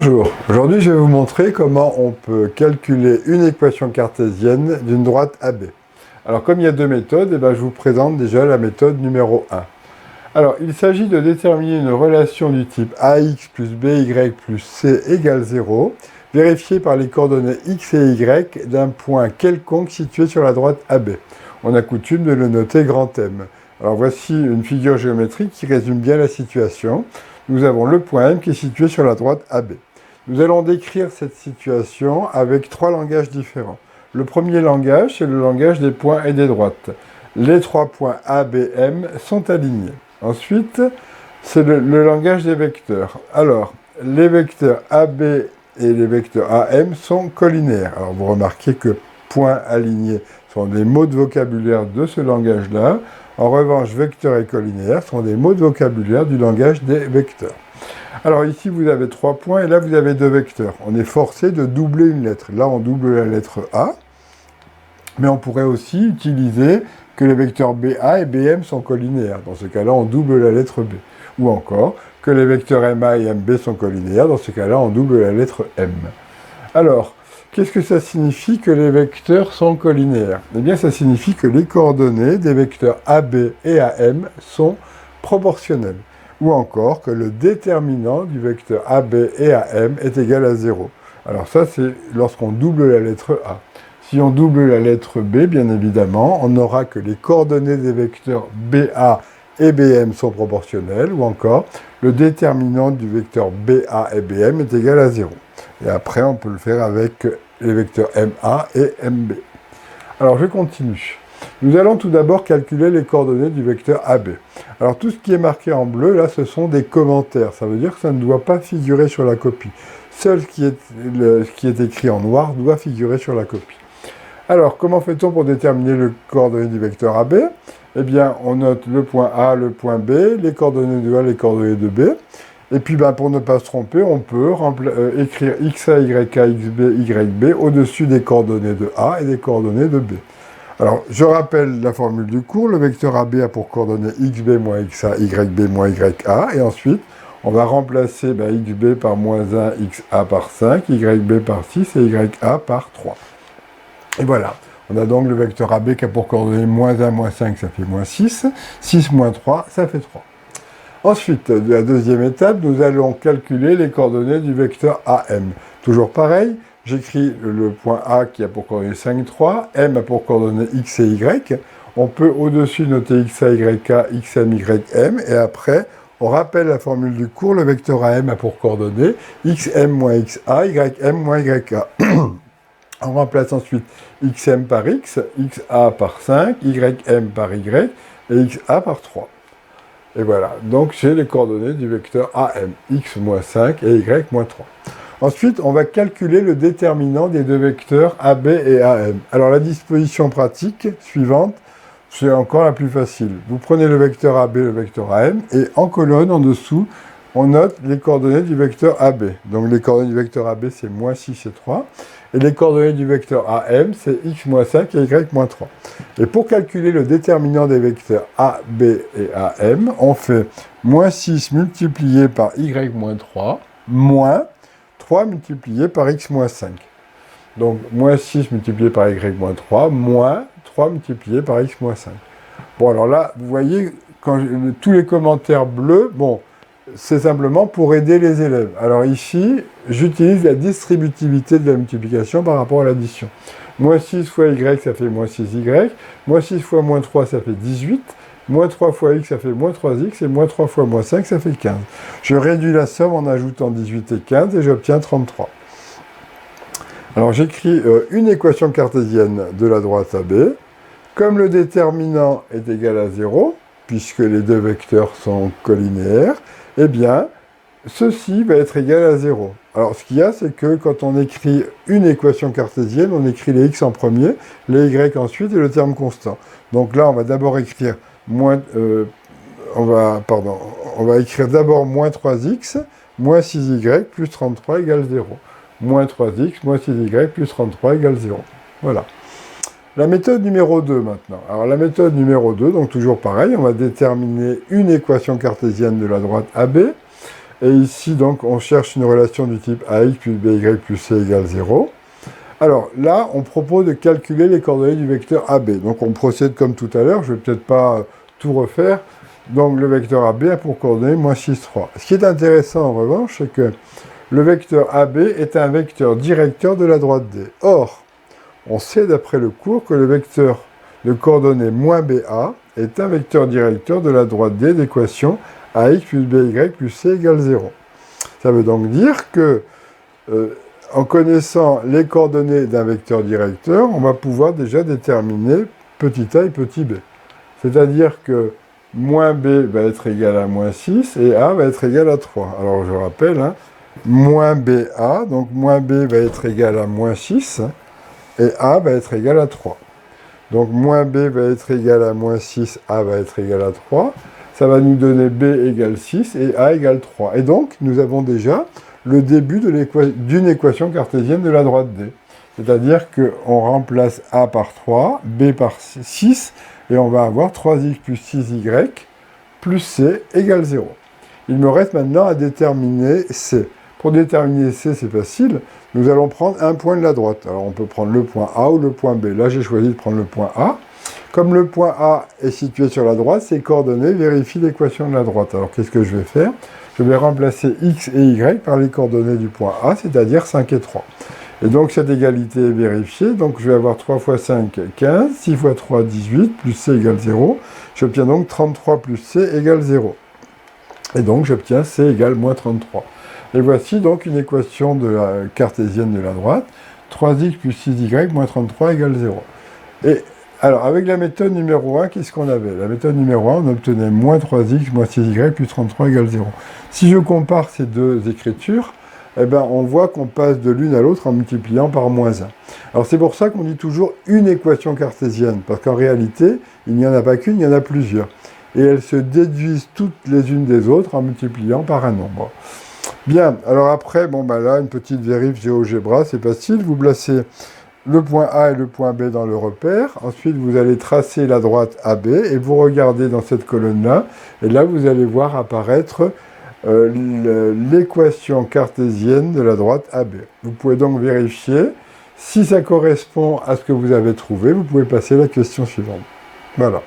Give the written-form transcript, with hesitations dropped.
Bonjour, aujourd'hui je vais vous montrer comment on peut calculer une équation cartésienne d'une droite AB. Alors comme il y a deux méthodes, je vous présente déjà la méthode numéro 1. Alors il s'agit de déterminer une relation du type AX plus BY plus C égale 0, vérifiée par les coordonnées X et Y d'un point quelconque situé sur la droite AB. On a coutume de le noter grand M. Alors voici une figure géométrique qui résume bien la situation. Nous avons le point M qui est situé sur la droite AB. Nous allons décrire cette situation avec trois langages différents. Le premier langage, c'est le langage des points et des droites. Les trois points A, B, M sont alignés. Ensuite, c'est le langage des vecteurs. Alors, les vecteurs AB et les vecteurs AM sont collinaires. Alors, vous remarquez que points alignés sont des mots de vocabulaire de ce langage-là. En revanche, vecteurs et collinaires sont des mots de vocabulaire du langage des vecteurs. Alors ici, vous avez 3 points et là, vous avez 2 vecteurs. On est forcé de doubler une lettre. Là, on double la lettre A, mais on pourrait aussi utiliser que les vecteurs BA et BM sont collinaires. Dans ce cas-là, on double la lettre B. Ou encore, que les vecteurs MA et MB sont collinaires. Dans ce cas-là, on double la lettre M. Alors, qu'est-ce que ça signifie que les vecteurs sont collinaires? Eh bien, ça signifie que les coordonnées des vecteurs AB et AM sont proportionnelles. Ou encore que le déterminant du vecteur AB et AM est égal à 0. Alors ça, c'est lorsqu'on double la lettre A. Si on double la lettre B, bien évidemment, on n'aura que les coordonnées des vecteurs BA et BM sont proportionnelles, ou encore le déterminant du vecteur BA et BM est égal à 0. Et après, on peut le faire avec les vecteurs MA et MB. Alors, je continue. Nous allons tout d'abord calculer les coordonnées du vecteur AB. Alors tout ce qui est marqué en bleu, là, ce sont des commentaires. Ça veut dire que ça ne doit pas figurer sur la copie. Seul ce qui est écrit en noir doit figurer sur la copie. Alors, comment fait-on pour déterminer les coordonnées du vecteur AB? Eh bien, on note le point A, le point B, les coordonnées de A, les coordonnées de B. Et puis, pour ne pas se tromper, on peut écrire XA, YA, XB, YB au-dessus des coordonnées de A et des coordonnées de B. Alors, je rappelle la formule du cours. Le vecteur AB a pour coordonnées XB moins XA, YB moins YA. Et ensuite, on va remplacer XB par moins 1, XA par 5, YB par 6 et YA par 3. Et voilà. On a donc le vecteur AB qui a pour coordonnées moins 1, moins 5, ça fait moins 6. 6 moins 3, ça fait 3. Ensuite, la deuxième étape, nous allons calculer les coordonnées du vecteur AM. Toujours pareil. J'écris le point A qui a pour coordonnées 5, 3, M a pour coordonnées X et Y. On peut au-dessus noter XA, YK, XM, YM, et après, on rappelle la formule du cours, le vecteur AM a pour coordonnées XM moins XA, YM moins YK. On remplace ensuite XM par X, XA par 5, YM par Y, et XA par 3. Et voilà, donc j'ai les coordonnées du vecteur AM, X moins 5 et Y moins 3. Ensuite, on va calculer le déterminant des deux vecteurs AB et AM. Alors, la disposition pratique suivante, c'est encore la plus facile. Vous prenez le vecteur AB, le vecteur AM, et en colonne, en dessous, on note les coordonnées du vecteur AB. Donc, les coordonnées du vecteur AB, c'est moins 6 et 3. Et les coordonnées du vecteur AM, c'est X moins 5 et Y moins 3. Et pour calculer le déterminant des vecteurs AB et AM, on fait moins 6 multiplié par Y moins 3, moins 3 multiplié par X moins 5. Donc, moins 6 multiplié par Y moins 3, moins 3 multiplié par X moins 5. Bon, alors là, vous voyez, tous les commentaires bleus, c'est simplement pour aider les élèves. Alors ici, j'utilise la distributivité de la multiplication par rapport à l'addition. Moins 6 fois Y, ça fait moins 6Y. Moins 6 fois moins 3, ça fait 18. Moins 3 fois X, ça fait moins 3X, et moins 3 fois moins 5, ça fait 15. Je réduis la somme en ajoutant 18 et 15, et j'obtiens 33. Alors j'écris une équation cartésienne de la droite AB. Comme le déterminant est égal à 0, puisque les deux vecteurs sont collinaires, eh bien, ceci va être égal à 0. Alors, ce qu'il y a, c'est que quand on écrit une équation cartésienne, on écrit les x en premier, les y ensuite, et le terme constant. Donc là, on va d'abord écrire on va écrire d'abord moins 3x, moins 6y, plus 33 égale 0. Moins 3x, moins 6y, plus 33 égale 0. Voilà. La méthode numéro 2 maintenant. Alors la méthode numéro 2, donc toujours pareil, on va déterminer une équation cartésienne de la droite AB. Et ici, donc, on cherche une relation du type AX plus BY plus C égale 0. Alors là, on propose de calculer les coordonnées du vecteur AB. Donc on procède comme tout à l'heure, je ne vais peut-être pas tout refaire. Donc le vecteur AB a pour coordonnées moins 6, 3. Ce qui est intéressant en revanche, c'est que le vecteur AB est un vecteur directeur de la droite D. Or, on sait d'après le cours que le vecteur de coordonnées moins BA est un vecteur directeur de la droite D d'équation AX plus BY plus C égale 0. Ça veut donc dire que en connaissant les coordonnées d'un vecteur directeur, on va pouvoir déjà déterminer petit a et petit b. C'est-à-dire que moins b va être égal à moins 6 et a va être égal à 3. Alors je rappelle, moins ba, donc moins b va être égal à moins 6 et a va être égal à 3. Donc moins b va être égal à moins 6, a va être égal à 3. Ça va nous donner b égale 6 et a égale 3. Et donc nous avons déjà le début d'une équation cartésienne de la droite D. C'est-à-dire qu'on remplace A par 3, B par 6, et on va avoir 3x plus 6y plus C égale 0. Il me reste maintenant à déterminer C. Pour déterminer C, c'est facile. Nous allons prendre un point de la droite. Alors on peut prendre le point A ou le point B. Là, j'ai choisi de prendre le point A. Comme le point A est situé sur la droite, ses coordonnées vérifient l'équation de la droite. Alors qu'est-ce que je vais faire ? Je vais remplacer x et y par les coordonnées du point A, c'est-à-dire 5 et 3. Et donc cette égalité est vérifiée, donc je vais avoir 3 fois 5, 15, 6 fois 3, 18, plus c égale 0. J'obtiens donc 33 plus c égale 0. Et donc j'obtiens c égale moins 33. Et voici donc une équation de la cartésienne de la droite, 3x plus 6y moins 33 égale 0. Et alors, avec la méthode numéro 1, qu'est-ce qu'on avait? La méthode numéro 1, on obtenait moins 3x moins 6y plus 33 égale 0. Si je compare ces deux écritures, eh ben, on voit qu'on passe de l'une à l'autre en multipliant par moins 1. Alors c'est pour ça qu'on dit toujours une équation cartésienne, parce qu'en réalité, il n'y en a pas qu'une, il y en a plusieurs. Et elles se déduisent toutes les unes des autres en multipliant par un nombre. Bien, alors après, là, une petite vérif GeoGebra, c'est facile, vous placez le point A et le point B dans le repère. Ensuite, vous allez tracer la droite AB et vous regardez dans cette colonne-là. Et là, vous allez voir apparaître l'équation cartésienne de la droite AB. Vous pouvez donc vérifier. Si ça correspond à ce que vous avez trouvé, vous pouvez passer à la question suivante. Voilà.